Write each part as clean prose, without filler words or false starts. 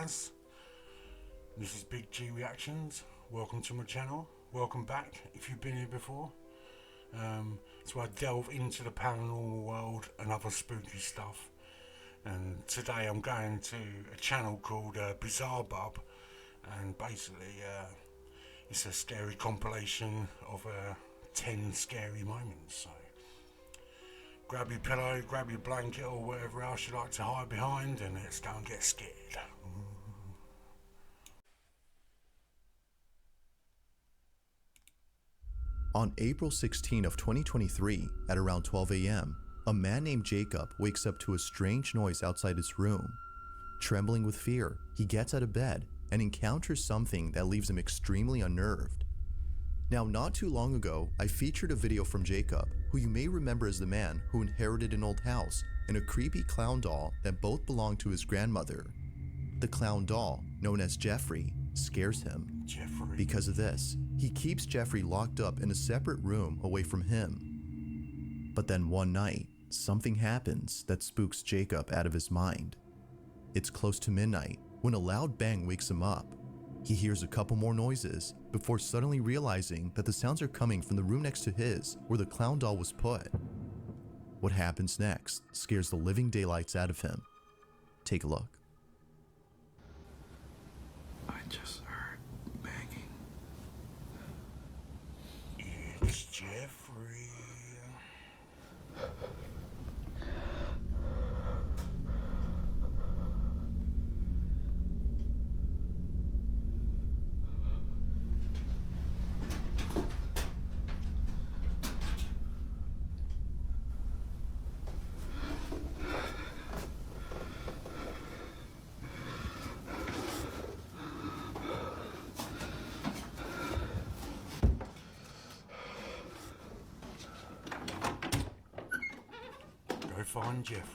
Gaz. This is Big G Reactions. Welcome to my channel. Welcome back if you've been here before. So I delve into the paranormal world and other spooky stuff. And today I'm going to a channel called Bizarre Bub, and basically it's a scary compilation of 10 scary moments. So grab your pillow, grab your blanket or whatever else you like to hide behind, and let's go and get scared. On April 16 of 2023, at around 12 a.m., a man named Jacob wakes up to a strange noise outside his room. Trembling with fear, he gets out of bed and encounters something that leaves him extremely unnerved. Now, not too long ago, I featured a video from Jacob, who you may remember as the man who inherited an old house and a creepy clown doll that both belonged to his grandmother. The clown doll, known as Jeffrey, scares him. Because of this, he keeps Jeffrey locked up in a separate room away from him. But then one night, something happens that spooks Jacob out of his mind. It's close to midnight when a loud bang wakes him up. He hears a couple more noises before suddenly realizing that the sounds are coming from the room next to his where the clown doll was put. What happens next scares the living daylights out of him. Take a look. I just heard banging. It's Jeffrey. Go find Jeffrey.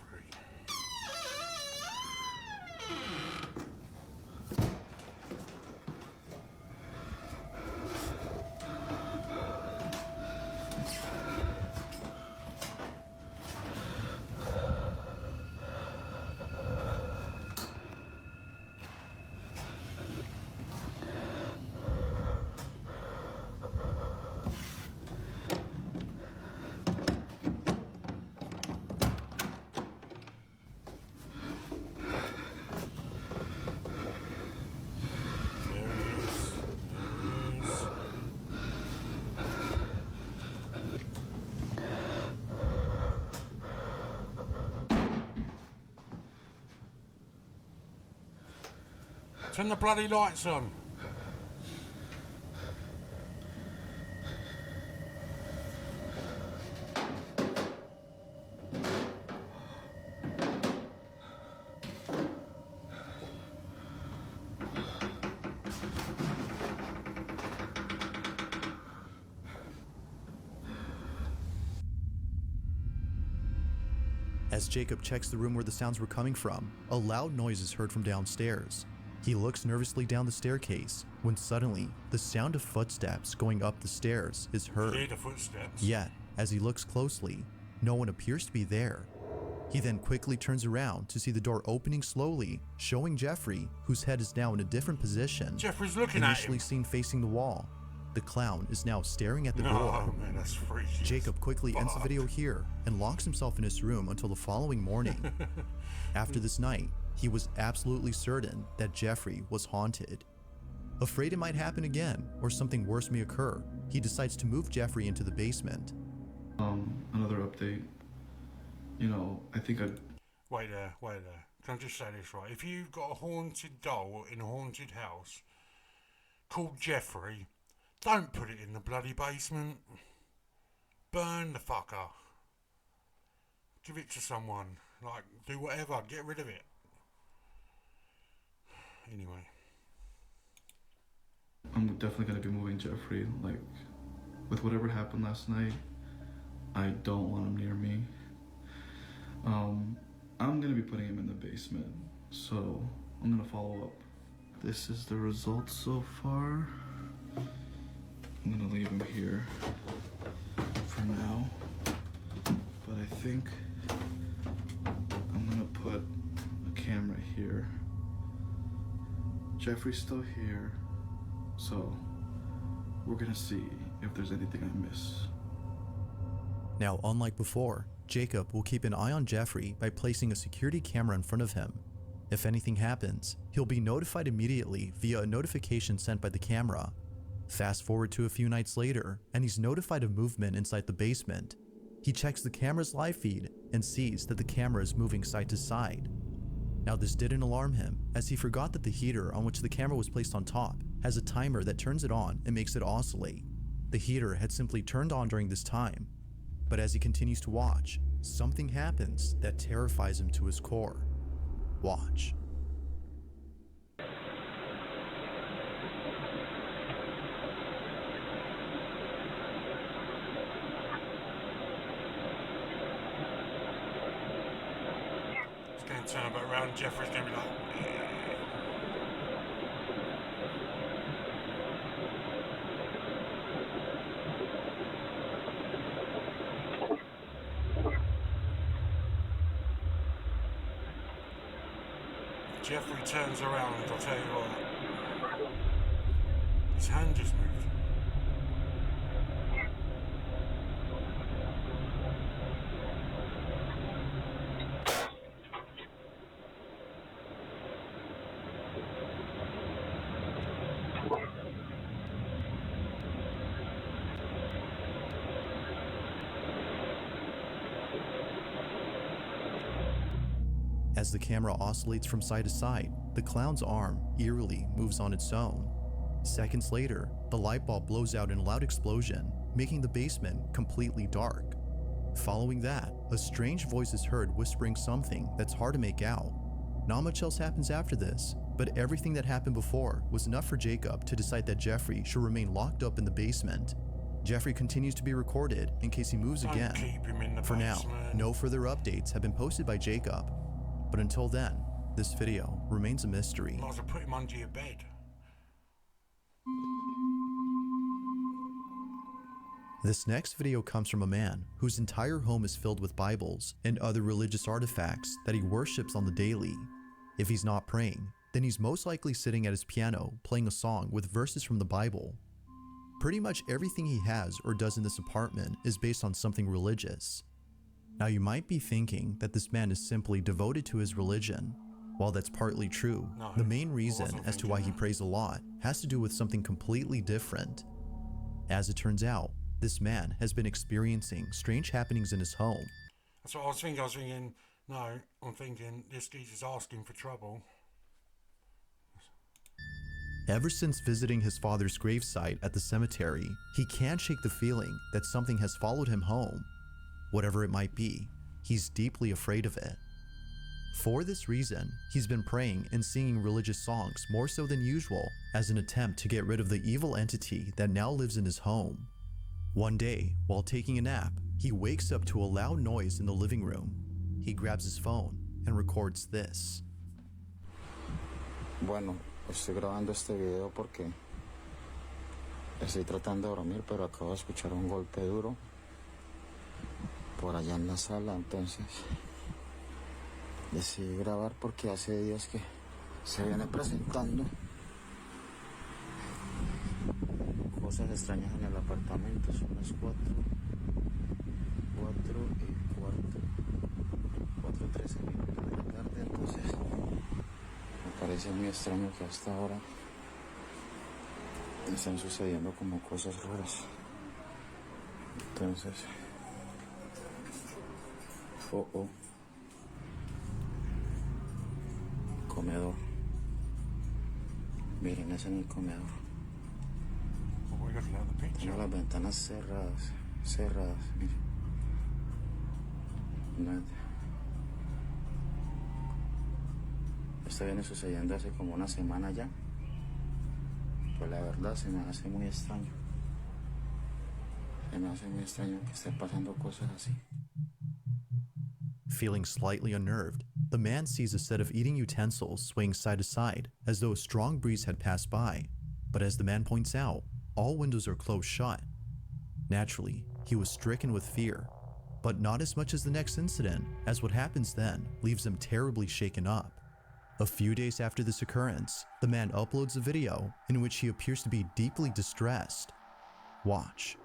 Turn the bloody lights on. As Jacob checks the room where the sounds were coming from, a loud noise is heard from downstairs. He looks nervously down the staircase when suddenly the sound of footsteps going up the stairs is heard. Hear the footsteps. Yet, as he looks closely, no one appears to be there. He then quickly turns around to see the door opening slowly, showing Jeffrey, whose head is now in a different position. Jeffrey's looking at him. Initially seen facing the wall, the clown is now staring at the door. Oh man, that's freaky. Jacob quickly ends the video here and locks himself in his room until the following morning. After this night, he was absolutely certain that Jeffrey was haunted. Afraid it might happen again or something worse may occur, he decides to move Jeffrey into the basement. Another update. You know, I think I... Wait there. Can I just say this right? If you've got a haunted doll in a haunted house called Jeffrey, don't put it in the bloody basement. Burn the fucker. Give it to someone. Like, do whatever. Get rid of it. Anyway. I'm definitely going to be moving Jeffrey. Like, with whatever happened last night, I don't want him near me. I'm going to be putting him in the basement. So, I'm going to follow up. This is the results so far. I'm going to leave him here for now. But I think I'm going to put a camera here Jeffrey's still here, so we're gonna see if there's anything I miss. Now, unlike before, Jacob will keep an eye on Jeffrey by placing a security camera in front of him. If anything happens, he'll be notified immediately via a notification sent by the camera. Fast forward to a few nights later, and he's notified of movement inside the basement. He checks the camera's live feed and sees that the camera is moving side to side. Now, this didn't alarm him, as he forgot that the heater on which the camera was placed on top has a timer that turns it on and makes it oscillate. The heater had simply turned on during this time. But as he continues to watch, something happens that terrifies him to his core. Watch. It's going to turn back around. Jeffrey's going to be like, Jeffrey turns around, I'll tell you what. His hand just moved. As the camera oscillates from side to side, the clown's arm eerily moves on its own. Seconds later, the light bulb blows out in a loud explosion, making the basement completely dark. Following that, a strange voice is heard whispering something that's hard to make out. Not much else happens after this, but everything that happened before was enough for Jacob to decide that Jeffrey should remain locked up in the basement. Jeffrey continues to be recorded in case he moves again. Keep him in the For now, basement. no further updates have been posted by Jacob. But until then, this video remains a mystery. Might as well put him under your bed. This next video comes from a man whose entire home is filled with Bibles and other religious artifacts that he worships on the daily. If he's not praying, then he's most likely sitting at his piano playing a song with verses from the Bible. Pretty much everything he has or does in this apartment is based on something religious. Now, you might be thinking that this man is simply devoted to his religion. While that's partly true, No, the main reason wasn't as to thinking why he that. prays a lot has to do with something completely different. As it turns out, this man has been experiencing strange happenings in his home. That's what I was thinking. I'm thinking this geezer's asking for trouble. Ever since visiting his father's gravesite at the cemetery, he can't shake the feeling that something has followed him home. Whatever it might be, he's deeply afraid of it. For this reason, he's been praying and singing religious songs more so than usual as an attempt to get rid of the evil entity that now lives in his home. One day, while taking a nap, he wakes up to a loud noise in the living room. He grabs his phone and records this. Bueno, estoy grabando este video porque estoy tratando de dormir, pero acabo de escuchar un golpe duro por allá en la sala, entonces decidí grabar porque hace días que se viene presentando cosas extrañas en el apartamento. Son las 4:13 minutos de la tarde, entonces me parece muy extraño que hasta ahora están sucediendo como cosas raras. Entonces, comedor. Miren, es en el comedor. Well, we're looking at the picture. Tengo las ventanas cerradas, miren. Nada. Esto viene sucediendo hace como una semana ya. Pues la verdad se me hace muy extraño. Se me hace muy extraño que estén pasando cosas así. Feeling slightly unnerved, the man sees a set of eating utensils swaying side to side as though a strong breeze had passed by. But as the man points out, all windows are closed shut. Naturally, he was stricken with fear, but not as much as the next incident, as what happens then leaves him terribly shaken up. A few days after this occurrence, the man uploads a video in which he appears to be deeply distressed. Watch.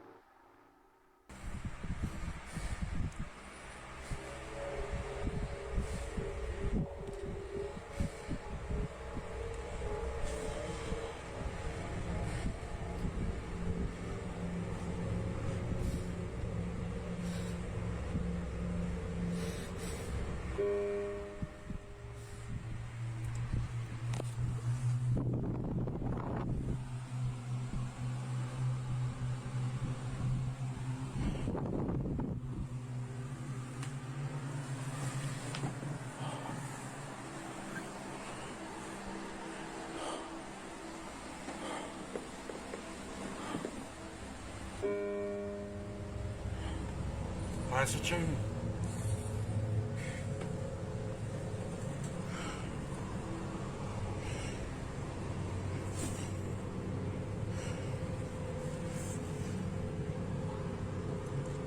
How's the tune?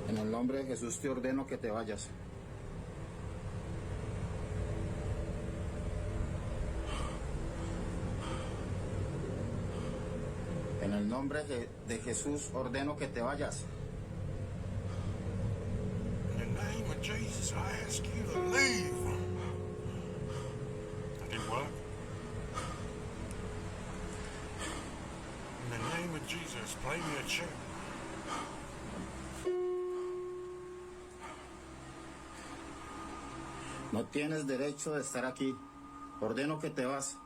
En el nombre de Jesús te ordeno que te vayas. En el nombre de Jesús ordeno que te vayas. In the name of Jesus, I ask you to leave. That didn't work. In the name of Jesus, play me a tune. No tienes derecho de estar aquí. Ordeno que te vas.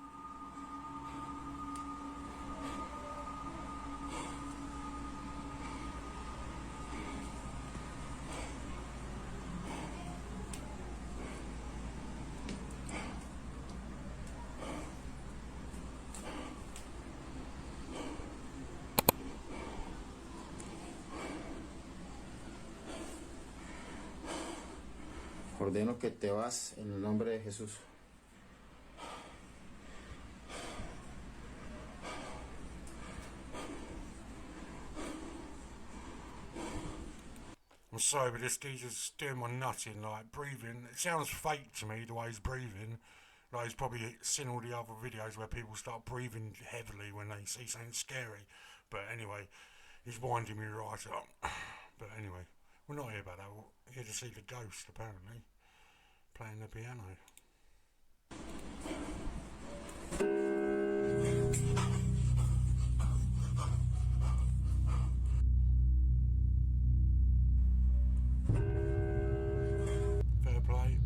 Ordeno que te vas en el nombre de Jesús. I'm sorry, but this geezer's doing my nutting, like breathing. It sounds fake to me, the way he's breathing. Like he's probably seen all the other videos where people start breathing heavily when they see something scary. But anyway, he's winding me right up. But anyway, we're not here about that. We're here to see the ghost, apparently, playing the piano. Fair play.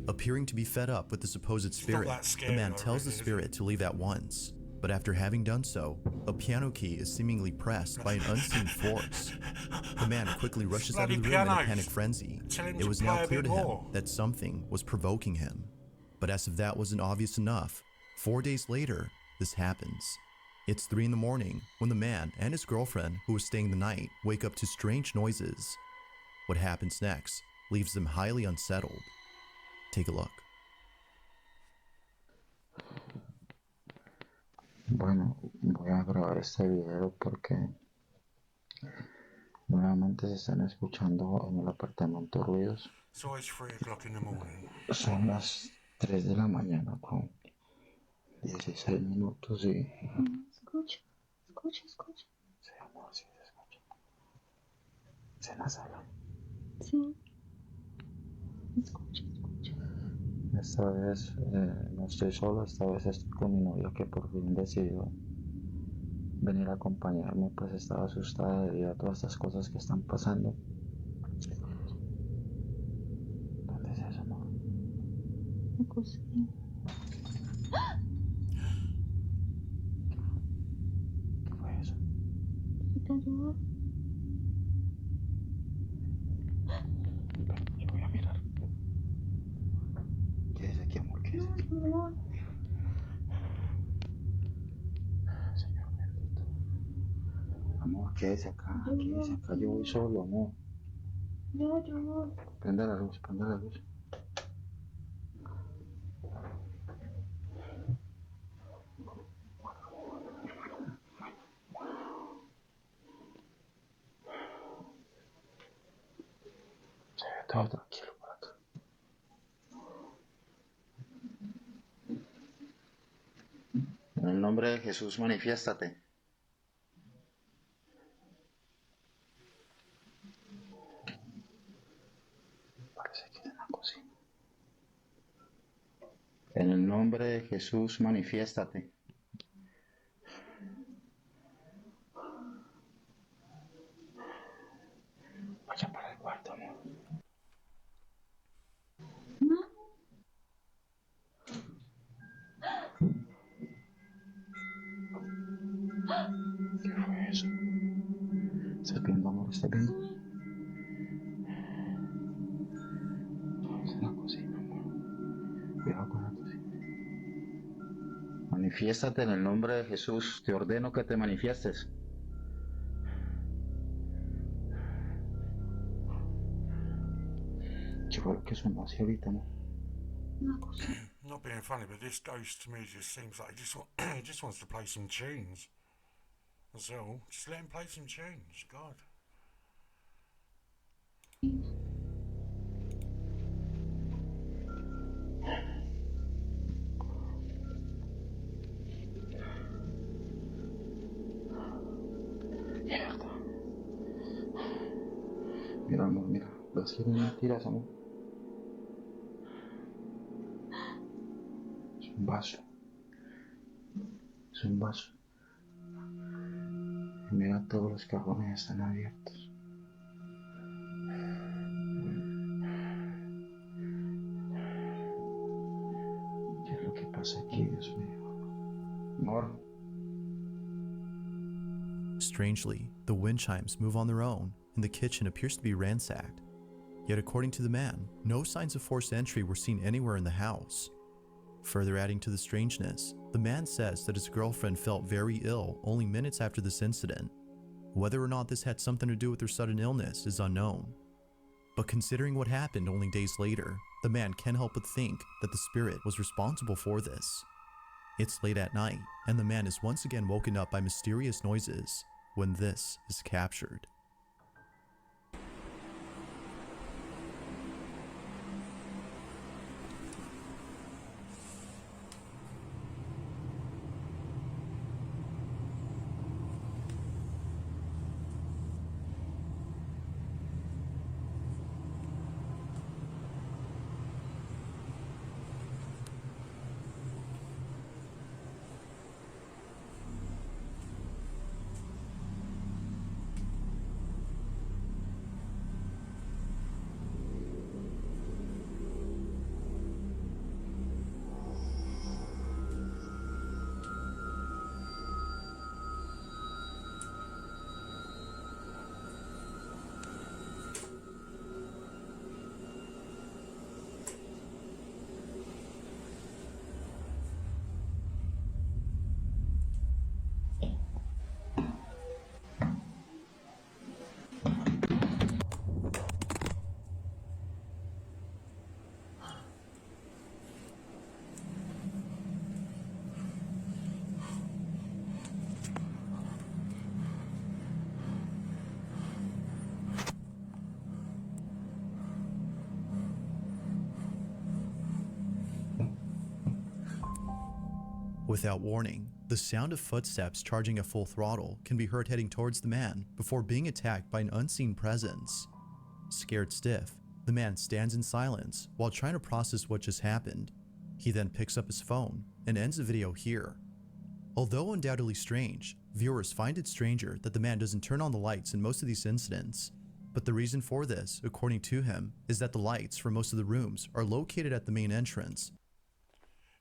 Appearing to be fed up with the supposed spirit, that the scary, man though, tells the really, is spirit to leave at once. But after having done so, a piano key is seemingly pressed by an unseen force. The man quickly rushes out of the room in a pianos. panic frenzy. Tell him It to was play now a clear bit to him more. that something was provoking him. But as if that wasn't obvious enough, 4 days later, this happens. It's 3 in the morning when the man and his girlfriend, who was staying the night, wake up to strange noises. What happens next leaves them highly unsettled. Take a look. Bueno, voy a grabar este video porque nuevamente se están escuchando en el apartamento ruidos. It's always 3 o'clock in the morning. Son las 3 de la mañana con 16 minutos y... Escucha. Sí, amor, sí se escucha. ¿Es en la sala? Sí. Escucha. Esta vez no estoy solo, esta vez estoy con mi novia que por fin decidió venir a acompañarme, pues estaba asustada debido a todas estas cosas que están pasando. ¿Dónde es eso, amor? La cocina. ¿Qué fue eso? ¿Se cayó? Espera, yo voy a mirar. Quédese aquí, amor, quédese aquí. Amor. Señor bendito. Amor, quédese acá, yo voy solo, amor. Ya, yo voy. Prenda la luz, prenda la luz. Se ve Todo tranquilo por acá. En el nombre de Jesús, manifiéstate. Parece que es en la cocina. En el nombre de Jesús, manifiéstate. Vaya para el cuarto, amor. ¿Qué fue eso? ¿Estás viendo, amor? ¿Estás viendo? Es en la cocina, amor. Cuidado con la cocina. Manifiéstate en el nombre de Jesús. Te ordeno que te manifiestes. ¿Qué fue lo que sonó así ahorita, amor? Una cosa. Not being funny, but this ghost to me just seems like he just wants to play some tunes. That's all. Just let him play some tunes. God. Mierda. Mira, amor, mira. ¿Ves que no mentiras, amor? Es un vaso. Es un vaso. Y mira, todos los cajones están abiertos. ¿Qué es lo que pasa aquí, Dios mío? Amor. Strangely, the wind chimes move on their own, and the kitchen appears to be ransacked. Yet according to the man, no signs of forced entry were seen anywhere in the house. Further adding to the strangeness, the man says that his girlfriend felt very ill only minutes after this incident. Whether or not this had something to do with her sudden illness is unknown. But considering what happened only days later, the man can't help but think that the spirit was responsible for this. It's late at night, and the man is once again woken up by mysterious noises when this is captured. Without warning, the sound of footsteps charging at full throttle can be heard heading towards the man before being attacked by an unseen presence. Scared stiff, the man stands in silence while trying to process what just happened. He then picks up his phone and ends the video here. Although undoubtedly strange, viewers find it stranger that the man doesn't turn on the lights in most of these incidents. But the reason for this, according to him, is that the lights for most of the rooms are located at the main entrance.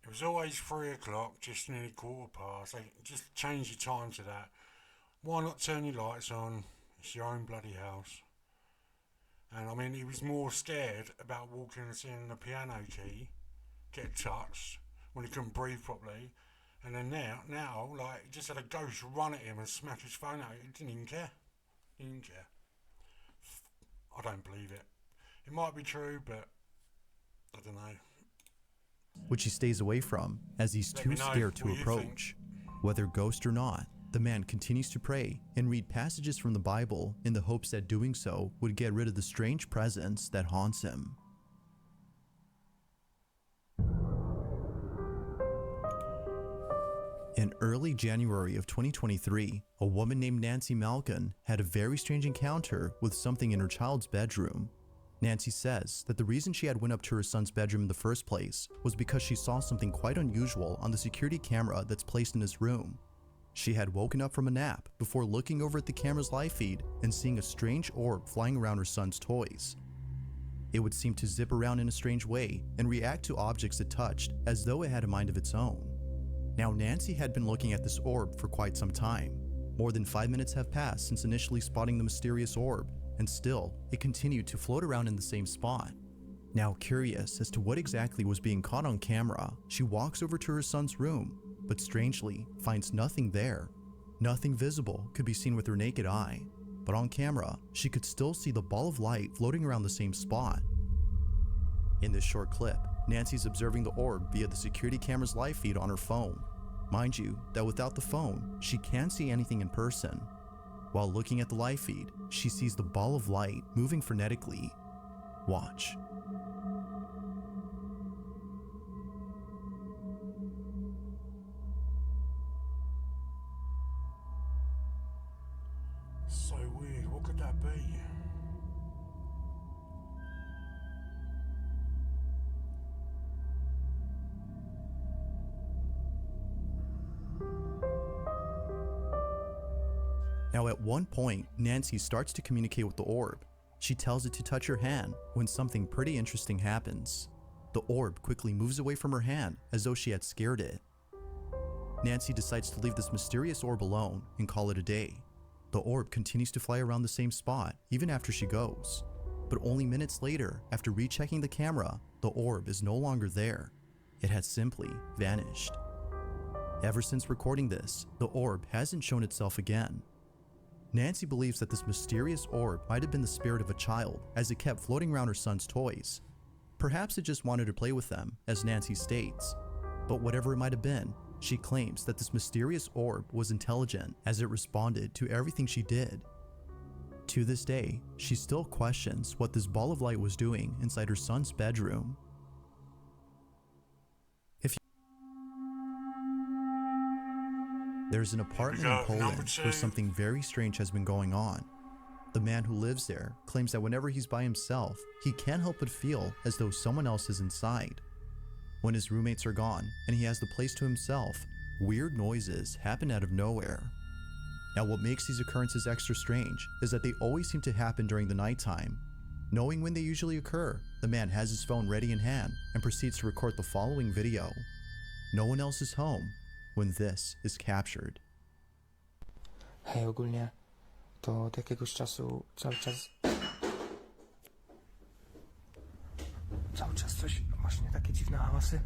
It was always 3 o'clock, just nearly 1:15. They just change your time to that. Why not turn your lights on? It's your own bloody house. And I mean, he was more scared about walking and seeing the piano key get touched when he couldn't breathe properly. And then now, like, he just had a ghost run at him and smash his phone out. He didn't even care. He didn't care. I don't believe it. It might be true, but I don't know. Which he stays away from as he's Let too me know scared to what you approach. Whether ghost or not, The man continues to pray and read passages from the Bible in the hopes that doing so would get rid of the strange presence that haunts him. In early January of 2023, a woman named Nancy Malkin had a very strange encounter with something in her child's bedroom. Nancy says that the reason she had went up to her son's bedroom in the first place was because she saw something quite unusual on the security camera that's placed in his room. She had woken up from a nap before looking over at the camera's live feed and seeing a strange orb flying around her son's toys. It would seem to zip around in a strange way and react to objects it touched as though it had a mind of its own. Now, Nancy had been looking at this orb for quite some time. More than 5 minutes have passed since initially spotting the mysterious orb, and still, it continued to float around in the same spot. Now, curious as to what exactly was being caught on camera, she walks over to her son's room, but strangely finds nothing there. Nothing visible could be seen with her naked eye, but on camera, she could still see the ball of light floating around the same spot. In this short clip, Nancy's observing the orb via the security camera's live feed on her phone. Mind you, that without the phone, she can't see anything in person. While looking at the live feed, she sees the ball of light moving frenetically. Watch. So weird. What could that be? Now at one point, Nancy starts to communicate with the orb. She tells it to touch her hand when something pretty interesting happens. The orb quickly moves away from her hand as though she had scared it. Nancy decides to leave this mysterious orb alone and call it a day. The orb continues to fly around the same spot even after she goes. But only minutes later, after rechecking the camera, the orb is no longer there. It had simply vanished. Ever since recording this, the orb hasn't shown itself again. Nancy believes that this mysterious orb might have been the spirit of a child as it kept floating around her son's toys. Perhaps it just wanted to play with them, as Nancy states. But whatever it might have been, she claims that this mysterious orb was intelligent as it responded to everything she did. To this day, she still questions what this ball of light was doing inside her son's bedroom. There's an apartment in Poland where something very strange has been going on. The man who lives there claims that whenever he's by himself, he can't help but feel as though someone else is inside. When his roommates are gone and he has the place to himself, weird noises happen out of nowhere. Now, what makes these occurrences extra strange is that they always seem to happen during the nighttime. Knowing when they usually occur, the man has his phone ready in hand and proceeds to record the following video. No one else is home when this is captured. Hej, ogólnie to od jakiegoś czasu cały czas coś, właśnie takie dziwne hałasy.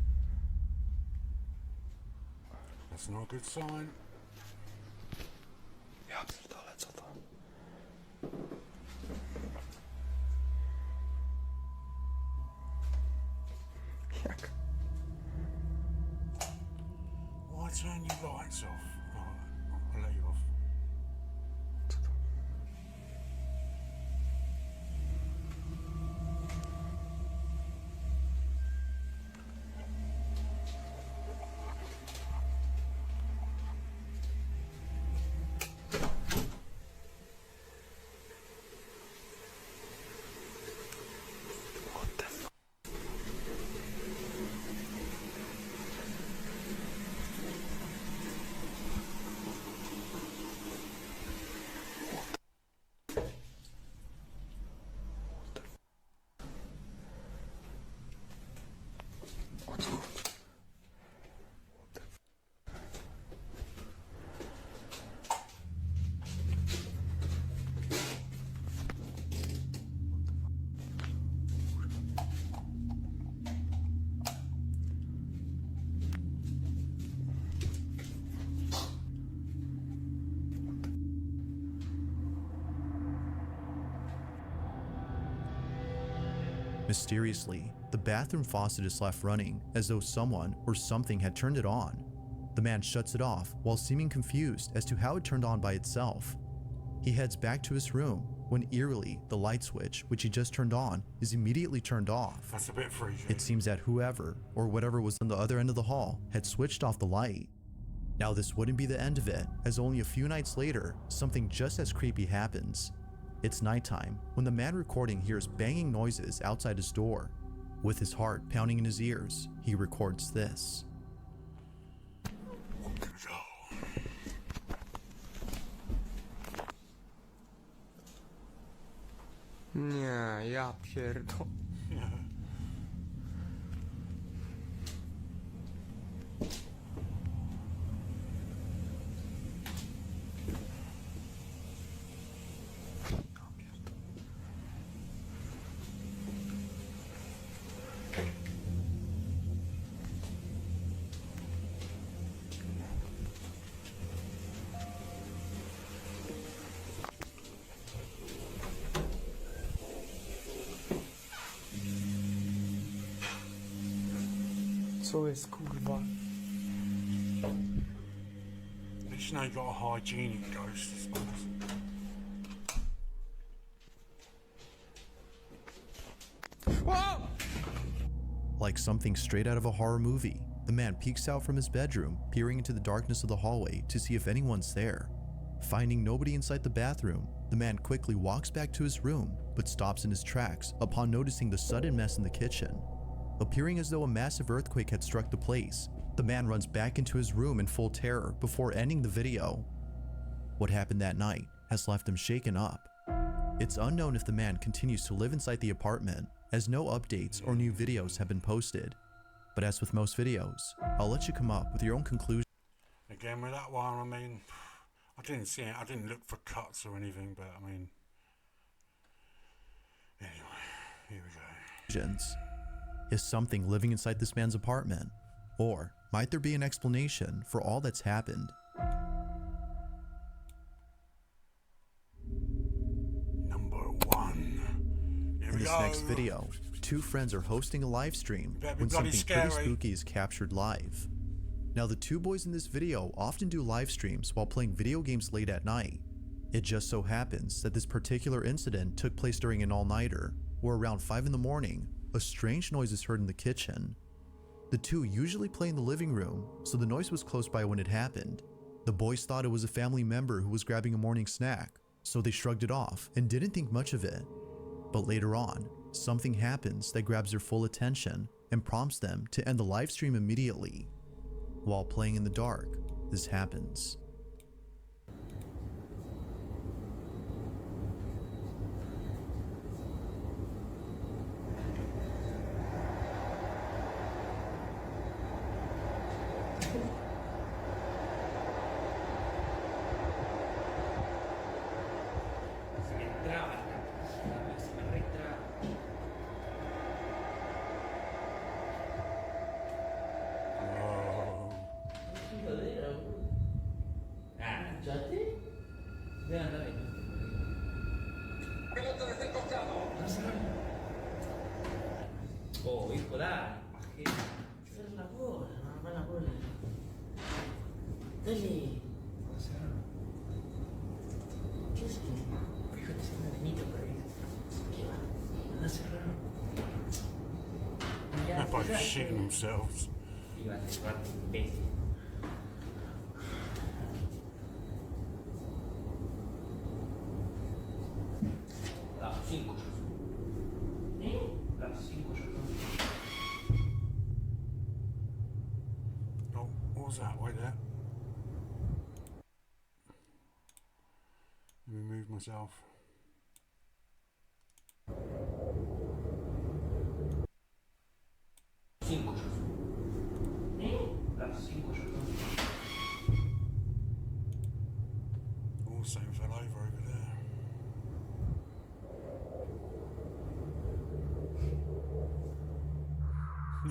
That's not a good sign. Ja pierdolę, co to? Jak? Why turn your lights off? I'll let you off. Co to? What the fuck? O co chodzi? What the fuck? Mysteriously, the bathroom faucet is left running as though someone or something had turned it on. The man shuts it off while seeming confused as to how it turned on by itself. He heads back to his room when eerily the light switch, which he just turned on, is immediately turned off. That's a bit freaky. It seems that whoever or whatever was on the other end of the hall had switched off the light. Now this wouldn't be the end of it, as only a few nights later, something just as creepy happens. It's nighttime when the man recording hears banging noises outside his door. With his heart pounding in his ears, he records this. Nie, ja pierdol... Co jest, kurwa? At least you know you got a hygienic ghost, I suppose. Whoa! Like something straight out of a horror movie, the man peeks out from his bedroom, peering into the darkness of the hallway to see if anyone's there. Finding nobody inside the bathroom, the man quickly walks back to his room, but stops in his tracks upon noticing the sudden mess in the kitchen. Appearing as though a massive earthquake had struck the place, the man runs back into his room in full terror before ending the video. What happened that night has left him shaken up. It's unknown if the man continues to live inside the apartment, as no updates or new videos have been posted. But as with most videos, I'll let you come up with your own conclusion. Again, with that one, I mean, I didn't see it. I didn't look for cuts or anything, but I mean, anyway, here we go. Is something living inside this man's apartment? Or might there be an explanation for all that's happened? Number one. Here In we this go. next video, two friends are hosting a live stream Better be when bloody something pretty scary. spooky is captured live. Now the two boys in this video often do live streams while playing video games late at night. It just so happens that this particular incident took place during an all-nighter, where around 5 in the morning, a strange noise is heard in the kitchen. The two usually play in the living room, so the noise was close by when it happened. The boys thought it was a family member who was grabbing a morning snack, so they shrugged it off and didn't think much of it. But later on, something happens that grabs their full attention and prompts them to end the live stream immediately. While playing in the dark, this happens. Oh, hijo, dai. Fai una cosa, fai una cosa. Dai. Che schifo. Fíjate si me venite por ahí. ¿Qué va? Van a cerrar. They're both shitting themselves. Iba a cerrar, imbécil. Las 5 ya son. Las 5 ya son. Oh, what was that? Wait there. Let me move myself. Cinco ya son. Las 5 ya son. Oh, something fell over there.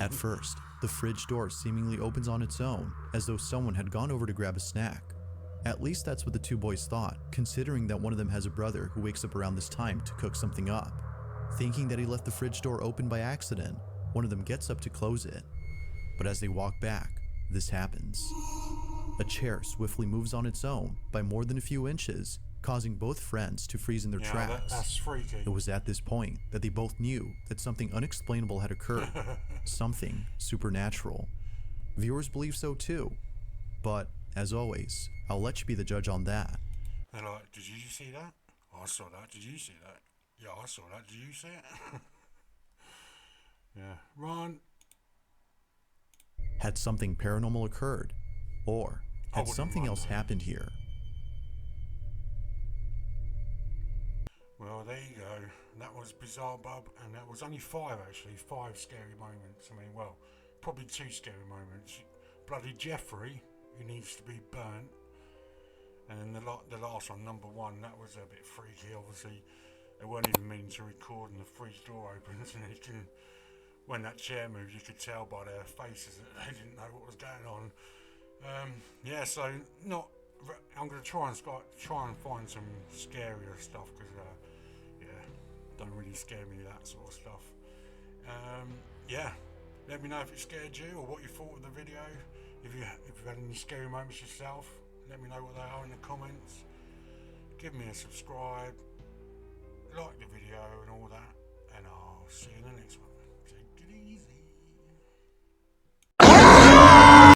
At first, the fridge door seemingly opens on its own, as though someone had gone over to grab a snack. At least that's what the two boys thought, considering that one of them has a brother who wakes up around this time to cook something up. Thinking that he left the fridge door open by accident, one of them gets up to close it. But as they walk back, this happens. a chair swiftly moves on its own by more than a few inches, causing both friends to freeze in their Yeah, tracks. that's freaky. It was at this point that they both knew that something unexplainable had occurred, something supernatural. Viewers believe so too, but as always, I'll let you be the judge on that. They're like, did you see that? Oh, I saw that. Did you see that? Yeah, I saw that. Did you see it? Yeah. Run. Had something paranormal occurred? Or I had wouldn't something run, else though. happened here? Well, there you go. That was Bizarre Bub, and that was only 5 actually. 5 scary moments. I mean, well, probably 2 scary moments. Bloody Jeffrey, who needs to be burnt. And then the last one, number 1, that was a bit freaky. Obviously, they weren't even meaning to record, and the fridge door opens, and you can, when that chair moved, you could tell by their faces that they didn't know what was going on. Yeah, so not. I'm going to try and find some scarier stuff because, yeah, don't really scare me, that sort of stuff. Yeah, let me know if it scared you or what you thought of the video. If you've had any scary moments yourself, let me know what they are in the comments. Give me a subscribe, like the video and all that, and I'll see you in the next one. Take it easy.